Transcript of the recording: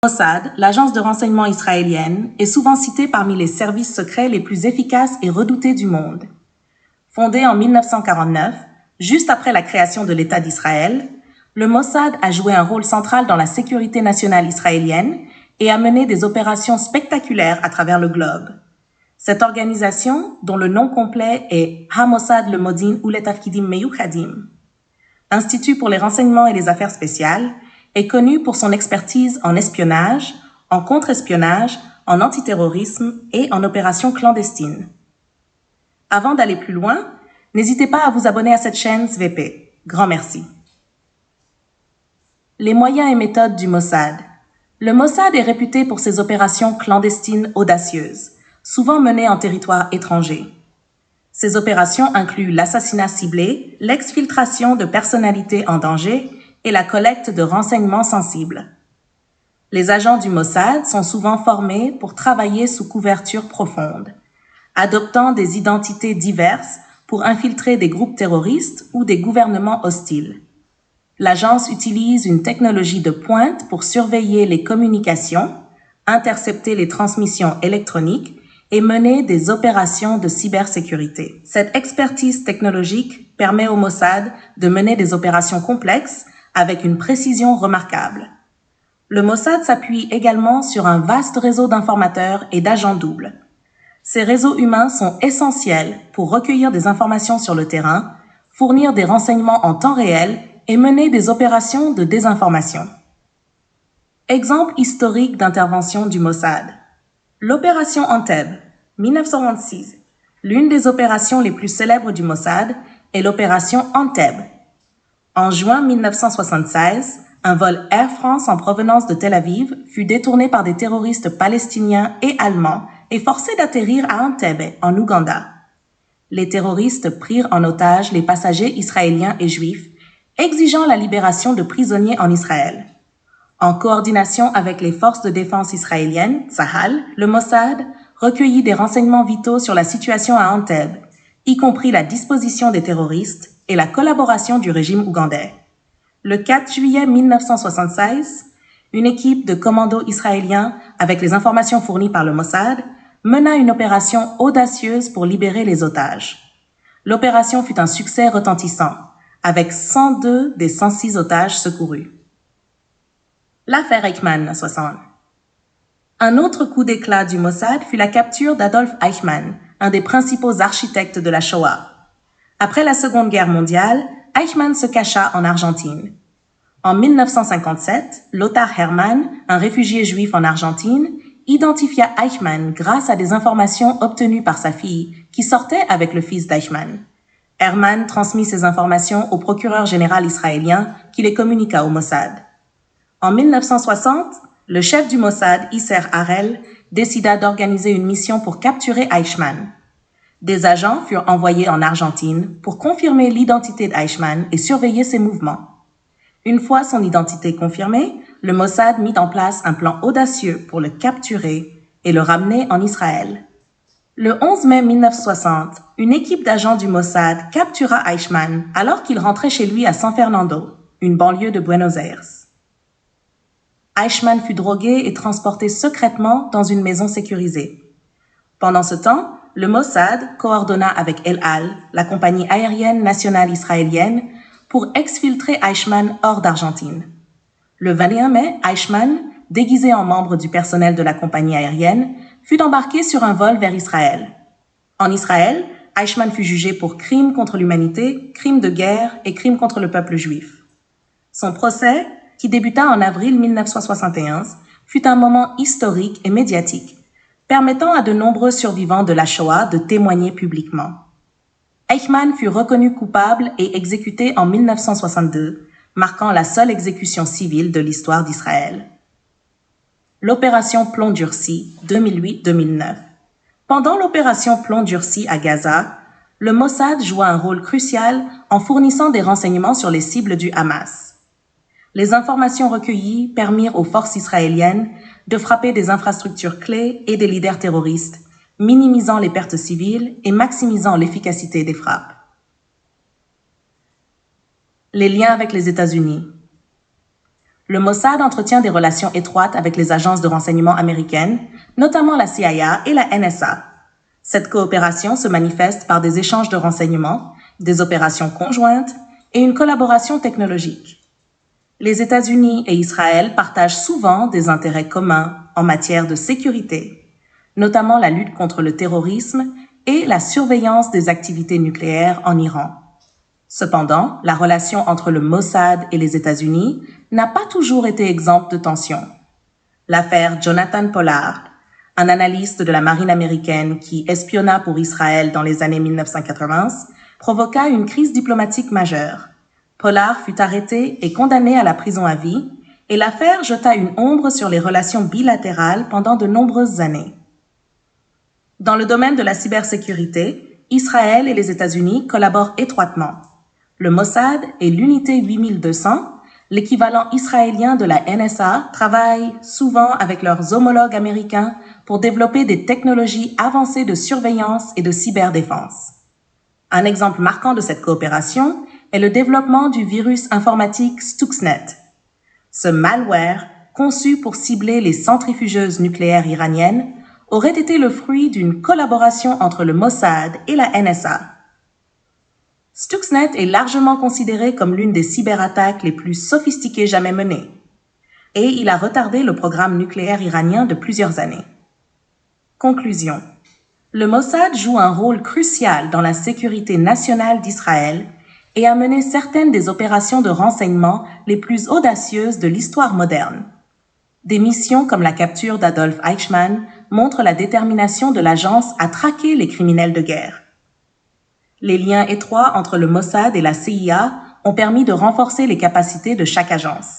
Mossad, l'agence de renseignement israélienne, est souvent citée parmi les services secrets les plus efficaces et redoutés du monde. Fondé en 1949, juste après la création de l'État d'Israël, le Mossad a joué un rôle central dans la sécurité nationale israélienne et a mené des opérations spectaculaires à travers le globe. Cette organisation, dont le nom complet est Ha-Mossad le-Modin Uletafkidim Meyuchadim, Institut pour les renseignements et les affaires spéciales, est connue pour son expertise en espionnage, en contre-espionnage, en antiterrorisme et en opérations clandestines. Avant d'aller plus loin, n'hésitez pas à vous abonner à cette chaîne SVP. Grand merci. Les moyens et méthodes du Mossad. Le Mossad est réputé pour ses opérations clandestines audacieuses, souvent menées en territoire étranger. Ces opérations incluent l'assassinat ciblé, l'exfiltration de personnalités en danger et la collecte de renseignements sensibles. Les agents du Mossad sont souvent formés pour travailler sous couverture profonde, adoptant des identités diverses pour infiltrer des groupes terroristes ou des gouvernements hostiles. L'agence utilise une technologie de pointe pour surveiller les communications, intercepter les transmissions électroniques et mener des opérations de cybersécurité. Cette expertise technologique permet au Mossad de mener des opérations complexes avec une précision remarquable. Le Mossad s'appuie également sur un vaste réseau d'informateurs et d'agents doubles. Ces réseaux humains sont essentiels pour recueillir des informations sur le terrain, fournir des renseignements en temps réel et mener des opérations de désinformation. Exemple historique d'intervention du Mossad. L'opération Entebbe, 1926. L'une des opérations les plus célèbres du Mossad est l'opération Entebbe. En juin 1976, un vol Air France en provenance de Tel Aviv fut détourné par des terroristes palestiniens et allemands et forcé d'atterrir à Entebbe, en Ouganda. Les terroristes prirent en otage les passagers israéliens et juifs, exigeant la libération de prisonniers en Israël. En coordination avec les forces de défense israéliennes, Tzahal, le Mossad recueillit des renseignements vitaux sur la situation à Entebbe, y compris la disposition des terroristes et la collaboration du régime ougandais. Le 4 juillet 1976, une équipe de commandos israéliens, avec les informations fournies par le Mossad, mena une opération audacieuse pour libérer les otages. L'opération fut un succès retentissant, avec 102 des 106 otages secourus. L'affaire Eichmann, 60. Un autre coup d'éclat du Mossad fut la capture d'Adolf Eichmann, un des principaux architectes de la Shoah. Après la Seconde Guerre mondiale, Eichmann se cacha en Argentine. En 1957, Lothar Hermann, un réfugié juif en Argentine, identifia Eichmann grâce à des informations obtenues par sa fille, qui sortait avec le fils d'Eichmann. Hermann transmit ces informations au procureur général israélien, qui les communiqua au Mossad. En 1960, le chef du Mossad, Isser Harel, décida d'organiser une mission pour capturer Eichmann. Des agents furent envoyés en Argentine pour confirmer l'identité d'Eichmann et surveiller ses mouvements. Une fois son identité confirmée, le Mossad mit en place un plan audacieux pour le capturer et le ramener en Israël. Le 11 mai 1960, une équipe d'agents du Mossad captura Eichmann alors qu'il rentrait chez lui à San Fernando, une banlieue de Buenos Aires. Eichmann fut drogué et transporté secrètement dans une maison sécurisée. Pendant ce temps, le Mossad coordonna avec El Al, la compagnie aérienne nationale israélienne, pour exfiltrer Eichmann hors d'Argentine. Le 21 mai, Eichmann, déguisé en membre du personnel de la compagnie aérienne, fut embarqué sur un vol vers Israël. En Israël, Eichmann fut jugé pour crimes contre l'humanité, crimes de guerre et crimes contre le peuple juif. Son procès, qui débuta en avril 1971, fut un moment historique et médiatique, permettant à de nombreux survivants de la Shoah de témoigner publiquement. Eichmann fut reconnu coupable et exécuté en 1962, marquant la seule exécution civile de l'histoire d'Israël. L'opération Plomb durci, 2008-2009. Pendant l'opération Plomb durci à Gaza, le Mossad joua un rôle crucial en fournissant des renseignements sur les cibles du Hamas. Les informations recueillies permirent aux forces israéliennes de frapper des infrastructures clés et des leaders terroristes, minimisant les pertes civiles et maximisant l'efficacité des frappes. Les liens avec les États-Unis. Le Mossad entretient des relations étroites avec les agences de renseignement américaines, notamment la CIA et la NSA. Cette coopération se manifeste par des échanges de renseignements, des opérations conjointes et une collaboration technologique. Les États-Unis et Israël partagent souvent des intérêts communs en matière de sécurité, notamment la lutte contre le terrorisme et la surveillance des activités nucléaires en Iran. Cependant, la relation entre le Mossad et les États-Unis n'a pas toujours été exempte de tensions. L'affaire Jonathan Pollard, un analyste de la marine américaine qui espionna pour Israël dans les années 1980, provoqua une crise diplomatique majeure. Pollard fut arrêté et condamné à la prison à vie, et l'affaire jeta une ombre sur les relations bilatérales pendant de nombreuses années. Dans le domaine de la cybersécurité, Israël et les États-Unis collaborent étroitement. Le Mossad et l'unité 8200, l'équivalent israélien de la NSA, travaillent souvent avec leurs homologues américains pour développer des technologies avancées de surveillance et de cyberdéfense. Un exemple marquant de cette coopération est le développement du virus informatique Stuxnet. Ce malware, conçu pour cibler les centrifugeuses nucléaires iraniennes, aurait été le fruit d'une collaboration entre le Mossad et la NSA. Stuxnet est largement considéré comme l'une des cyberattaques les plus sophistiquées jamais menées, et il a retardé le programme nucléaire iranien de plusieurs années. Conclusion. Le Mossad joue un rôle crucial dans la sécurité nationale d'Israël et a mené certaines des opérations de renseignement les plus audacieuses de l'histoire moderne. Des missions comme la capture d'Adolf Eichmann montrent la détermination de l'agence à traquer les criminels de guerre. Les liens étroits entre le Mossad et la CIA ont permis de renforcer les capacités de chaque agence.